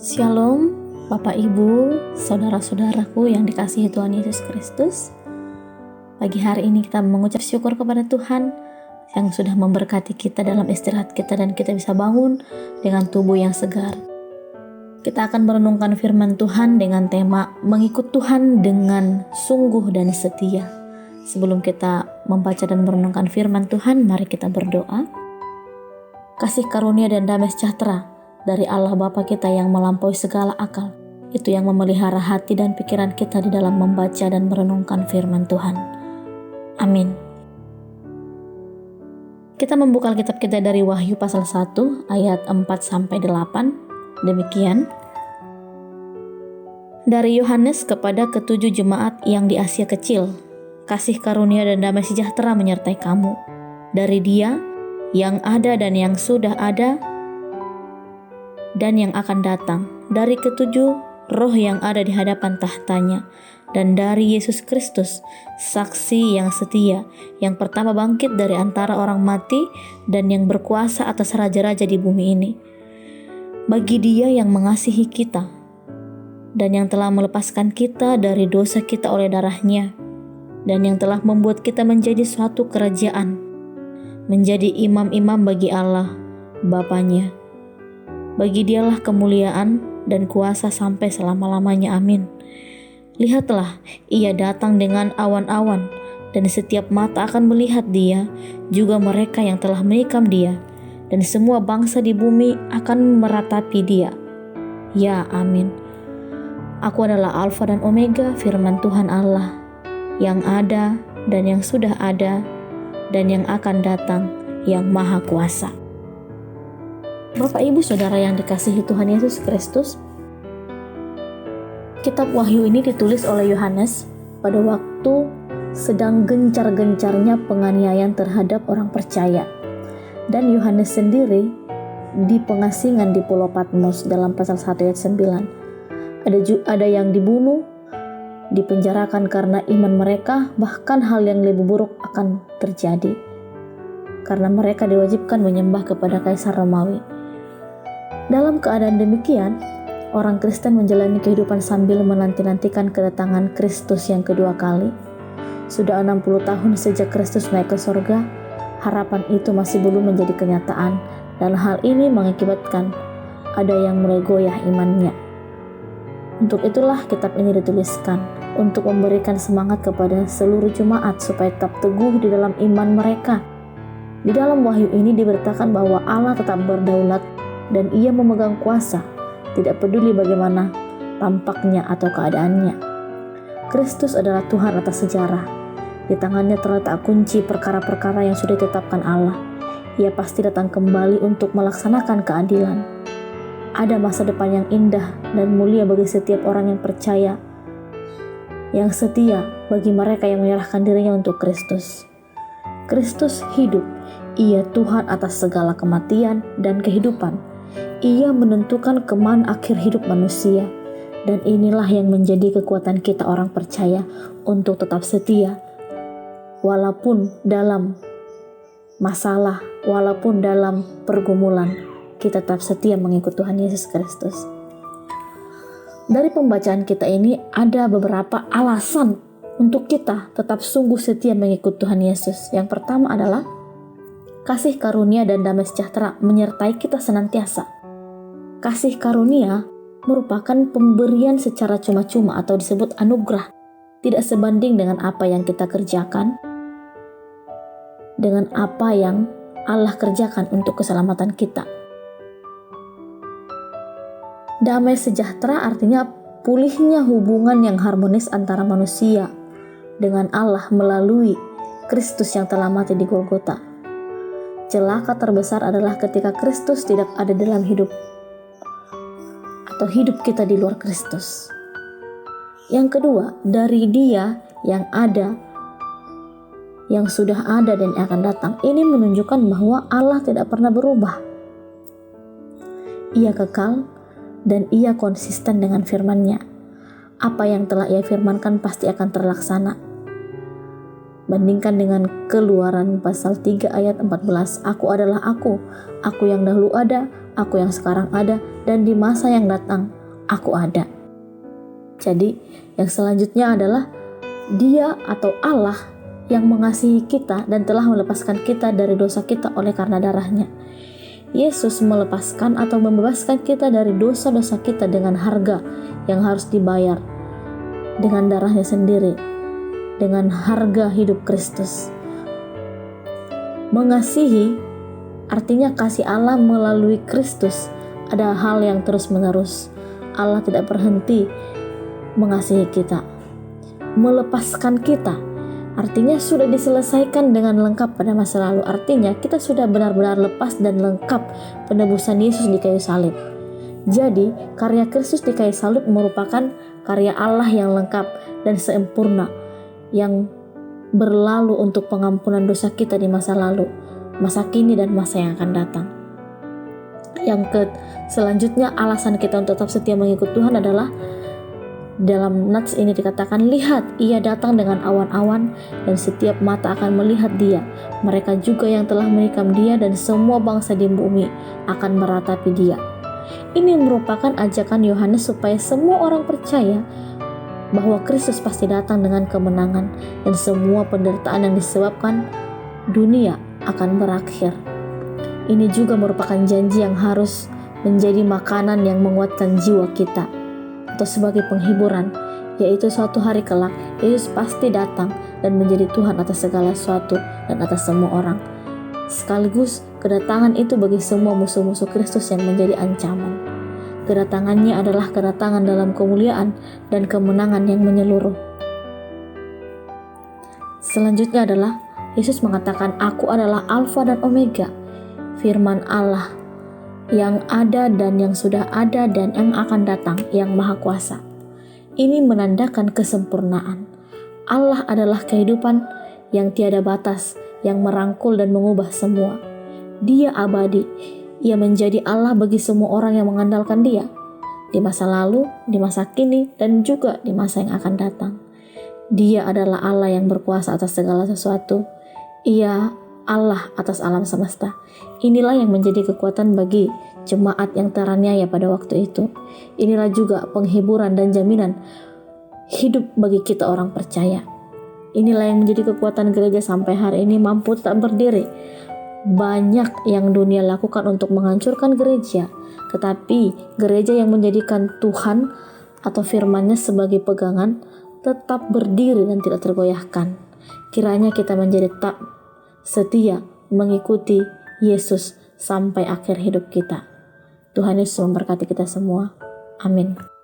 Shalom, Bapak Ibu, saudara-saudaraku yang dikasihi Tuhan Yesus Kristus. Pagi hari ini kita mengucap syukur kepada Tuhan yang sudah memberkati kita dalam istirahat kita dan kita bisa bangun dengan tubuh yang segar. Kita akan merenungkan firman Tuhan dengan tema mengikut Tuhan dengan sungguh dan setia. Sebelum kita membaca dan merenungkan firman Tuhan, mari kita berdoa. Kasih karunia dan damai sejahtera dari Allah Bapa kita yang melampaui segala akal, itu yang memelihara hati dan pikiran kita di dalam membaca dan merenungkan firman Tuhan. Amin. Kita membuka Alkitab kita dari Wahyu pasal 1 ayat 4-8. Demikian. Dari Yohanes kepada ketujuh jemaat yang di Asia Kecil, kasih karunia dan damai sejahtera menyertai kamu. Dari Dia yang ada dan yang sudah ada dan yang akan datang, dari ketujuh roh yang ada di hadapan tahtanya, dan dari Yesus Kristus, saksi yang setia, yang pertama bangkit dari antara orang mati, dan yang berkuasa atas raja-raja di bumi ini. Bagi Dia yang mengasihi kita, dan yang telah melepaskan kita dari dosa kita oleh darah-Nya, dan yang telah membuat kita menjadi suatu kerajaan, menjadi imam-imam bagi Allah, Bapa-Nya. Bagi Dialah kemuliaan dan kuasa sampai selama-lamanya. Amin. Lihatlah, Ia datang dengan awan-awan, dan setiap mata akan melihat Dia, juga mereka yang telah menikam Dia, dan semua bangsa di bumi akan meratapi Dia. Ya, amin. Aku adalah Alfa dan Omega, firman Tuhan Allah, yang ada dan yang sudah ada, dan yang akan datang, yang Maha Kuasa. Bapak Ibu Saudara yang dikasihi Tuhan Yesus Kristus, kitab Wahyu ini ditulis oleh Yohanes pada waktu sedang gencar-gencarnya penganiayaan terhadap orang percaya. Dan Yohanes sendiri di pengasingan di Pulau Patmos dalam pasal 1 ayat 9. Ada yang dibunuh, dipenjarakan karena iman mereka, bahkan hal yang lebih buruk akan terjadi karena mereka diwajibkan menyembah kepada Kaisar Romawi. Dalam keadaan demikian, orang Kristen menjalani kehidupan sambil menanti-nantikan kedatangan Kristus yang kedua kali. Sudah 60 tahun sejak Kristus naik ke sorga, harapan itu masih belum menjadi kenyataan, dan hal ini mengakibatkan ada yang mulai goyah imannya. Untuk itulah kitab ini dituliskan, untuk memberikan semangat kepada seluruh jemaat supaya tetap teguh di dalam iman mereka. Di dalam wahyu ini diberitakan bahwa Allah tetap berdaulat dan Ia memegang kuasa, tidak peduli bagaimana tampaknya atau keadaannya. Kristus adalah Tuhan atas sejarah. Di tangannya terletak kunci perkara-perkara yang sudah ditetapkan Allah. Ia pasti datang kembali untuk melaksanakan keadilan. Ada masa depan yang indah dan mulia bagi setiap orang yang percaya, yang setia bagi mereka yang menyerahkan dirinya untuk Kristus. Kristus hidup. Ia Tuhan atas segala kematian dan kehidupan. Ia menentukan kemana akhir hidup manusia, dan inilah yang menjadi kekuatan kita orang percaya untuk tetap setia walaupun dalam masalah, walaupun dalam pergumulan, kita tetap setia mengikut Tuhan Yesus Kristus. Dari pembacaan kita ini ada beberapa alasan untuk kita tetap sungguh setia mengikut Tuhan Yesus. Yang pertama adalah kasih karunia dan damai sejahtera menyertai kita senantiasa. Kasih karunia merupakan pemberian secara cuma-cuma atau disebut anugerah, tidak sebanding dengan apa yang kita kerjakan, dengan apa yang Allah kerjakan untuk keselamatan kita. Damai sejahtera artinya pulihnya hubungan yang harmonis antara manusia dengan Allah melalui Kristus yang telah mati di Golgota. Celaka terbesar adalah ketika Kristus tidak ada dalam hidup atau hidup kita di luar Kristus. Yang kedua, dari Dia yang ada, yang sudah ada dan yang akan datang. Ini menunjukkan bahwa Allah tidak pernah berubah. Ia kekal dan Ia konsisten dengan firman-Nya. Apa yang telah Ia firmankan pasti akan terlaksana. Bandingkan dengan Keluaran pasal 3 ayat 14. Aku adalah aku yang dahulu ada, aku yang sekarang ada, dan di masa yang datang aku ada. Jadi yang selanjutnya adalah Dia atau Allah yang mengasihi kita dan telah melepaskan kita dari dosa kita oleh karena darahnya. Yesus melepaskan atau membebaskan kita dari dosa-dosa kita dengan harga yang harus dibayar dengan darahnya sendiri, dengan harga hidup Kristus. Mengasihi artinya kasih Allah melalui Kristus ada hal yang terus-menerus. Allah tidak berhenti mengasihi kita. Melepaskan kita artinya sudah diselesaikan dengan lengkap pada masa lalu. Artinya kita sudah benar-benar lepas dan lengkap penebusan Yesus di kayu salib. Jadi karya Kristus di kayu salib merupakan karya Allah yang lengkap dan sempurna yang berlalu untuk pengampunan dosa kita di masa lalu, masa kini dan masa yang akan datang. Selanjutnya alasan kita untuk tetap setia mengikut Tuhan adalah dalam nats ini dikatakan, lihat ia datang dengan awan-awan dan setiap mata akan melihat dia. Mereka juga yang telah menikam dia dan semua bangsa di bumi akan meratapi dia. Ini merupakan ajakan Yohanes supaya semua orang percaya bahwa Kristus pasti datang dengan kemenangan dan semua penderitaan yang disebabkan dunia akan berakhir. Ini juga merupakan janji yang harus menjadi makanan yang menguatkan jiwa kita atau sebagai penghiburan, yaitu suatu hari kelak Yesus pasti datang dan menjadi Tuhan atas segala sesuatu dan atas semua orang. Sekaligus kedatangan itu bagi semua musuh-musuh Kristus yang menjadi ancaman. Kedatangannya adalah kedatangan dalam kemuliaan dan kemenangan yang menyeluruh. Selanjutnya adalah Yesus mengatakan, aku adalah Alfa dan Omega, firman Allah yang ada dan yang sudah ada dan yang akan datang, yang maha kuasa. Ini menandakan kesempurnaan. Allah adalah kehidupan yang tiada batas, yang merangkul dan mengubah semua. Dia abadi. Ia menjadi Allah bagi semua orang yang mengandalkan Dia, di masa lalu, di masa kini, dan juga di masa yang akan datang. Dia adalah Allah yang berkuasa atas segala sesuatu. Ia Allah atas alam semesta. Inilah yang menjadi kekuatan bagi jemaat yang teraniaya pada waktu itu. Inilah juga penghiburan dan jaminan hidup bagi kita orang percaya. Inilah yang menjadi kekuatan gereja sampai hari ini mampu tetap berdiri. Banyak yang dunia lakukan untuk menghancurkan gereja, tetapi gereja yang menjadikan Tuhan atau firman-Nya sebagai pegangan tetap berdiri dan tidak tergoyahkan. Kiranya kita menjadi tak setia mengikuti Yesus sampai akhir hidup kita. Tuhan Yesus memberkati kita semua. Amin.